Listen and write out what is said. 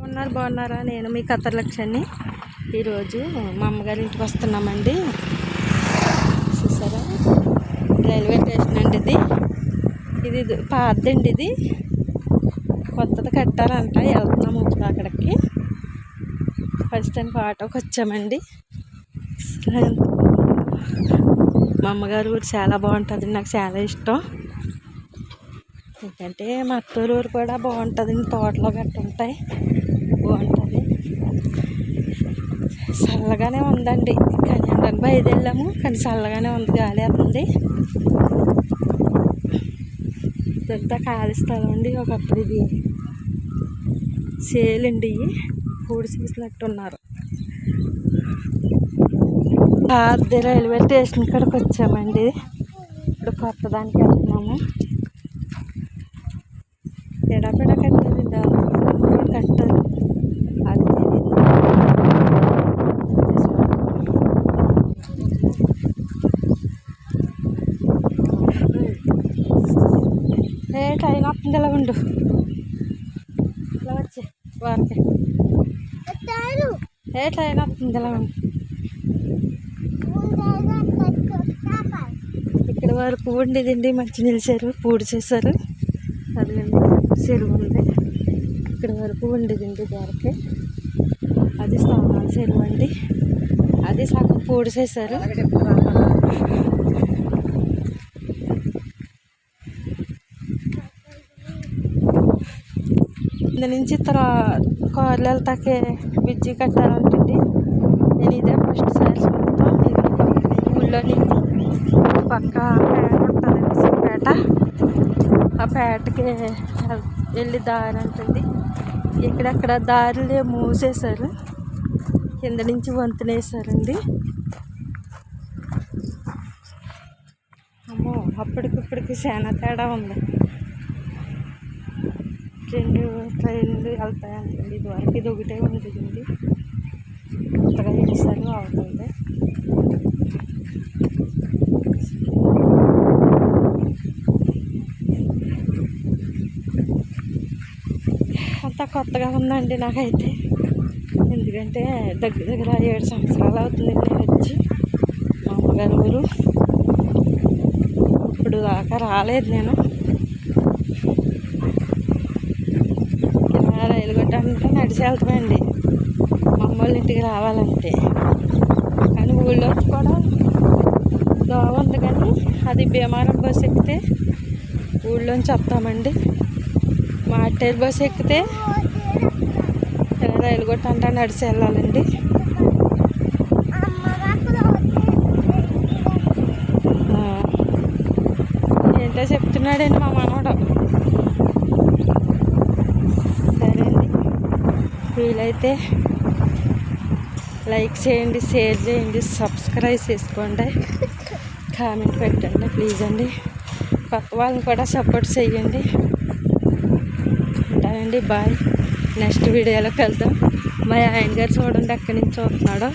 బాగున్నారా? నేను మీ కథలక్ష్మి. ఈరోజు మా అమ్మగారి ఇంటికి వస్తున్నామండి. చూసారా, రైల్వే స్టేషన్ అండి ఇది పాతదండి. ఇది కొత్తది కట్టారంట. వెళ్తున్నాము ఇప్పుడు అక్కడికి. ఫస్ట్ టైం ఆటోకి వచ్చామండి. మా అమ్మగారు ఊరు చాలా బాగుంటుంది, నాకు చాలా ఇష్టం. ఎందుకంటే మా అత్తూరు ఊరు కూడా బాగుంటుందండి. తోటలో గట్ట ఉంటాయి, బాగుంటుంది. చల్లగానే ఉందండి. కన్యాకుమారికి బయలుదేరాము, కానీ చల్లగానే ఉంది, గాలి వస్తుంది. ఇదంతా ఖాళీ స్థలం అండి. ఒకప్పుడు ఇది సేలండి, పూడి చేసినట్టున్నారు. పాత రైల్వే స్టేషన్ కాడికి వచ్చామండి. ఇప్పుడు కొత్త దానికి వెళ్తున్నాము. ఎడపెడ కట్టారండి, కట్టారు. అది తెలియదు. ట్రైన్ వస్తుంది, ఇలా ఉండు, ఇలా వచ్చి వారికి ట్రైన్ వస్తుంది, ఇలా ఉండు. ఇక్కడ వరకు ఉండేదండి మంచినీళ్ళ చెరువు, పూడి చేశారు. అదండి చెరువు ఉంది. ఇక్కడ వరకు ఉండేదండి దారికి. అది స్నానాల చెరువు అండి. అది సగం పూడి చేశారు. ఇందు నుంచి కార్లు వెళ్తాకే బ్రిడ్జి కట్టారంటండి. నేను ఇదే ఫస్ట్ సారి చూస్తాం. ఊళ్ళోని పక్క పేట ఉంటుందండి, సిరిపేట. ఆ పేటకి వెళ్ళి దారి అంటుంది. ఇక్కడక్కడ దారిలో మూసేశారు, కింద నుంచి వంతునేసారండి. అమ్మో, అప్పటికిప్పటికి చాలా తేడా ఉంది. రెండు ట్రైన్లు వెళ్తాయంటండి. ఇది వరకు ఇది ఒకటే ఉంటుంది, కొత్తగా చేశారు, అవుతుంది. అంతా కొత్తగా ఉందండి నాకైతే. ఎందుకంటే దగ్గర దగ్గర 7 సంవత్సరాలు అవుతుంది నేను వచ్చి. మా అమ్మగారు ఊరు ఇప్పుడు దాకా రాలేదు నేను. ఇలా రైలు కొట్టాలంటే నడిచి వెళ్తామండి మా అమ్మ వాళ్ళ ఇంటికి రావాలంటే. కానీ ఊళ్ళో కూడా దోవ ఉంది, కానీ అది భీమవరం బస్సు ఎక్కితే ఊళ్ళోంచి వస్తామండి. మాటేరు బస్సు ఎక్కితే రైలు కొట్ట అంటే నడిచి వెళ్ళాలండి. ఏంటో చెప్తున్నాడండి మా మనవడు. సరే అండి, వీలైతే లైక్ చేయండి, షేర్ చేయండి, సబ్స్క్రైబ్ చేసుకోండి, కామెంట్ పెట్టండి ప్లీజ్ అండి. కొత్త వాళ్ళని కూడా సపోర్ట్ చేయండి. ఉంటానండి, బాయ్. నెక్స్ట్ వీడియోలోకి వెళ్తాం. మా ఆయన గారు చూడండి ఎక్కడి నుంచి చూస్తున్నాడో.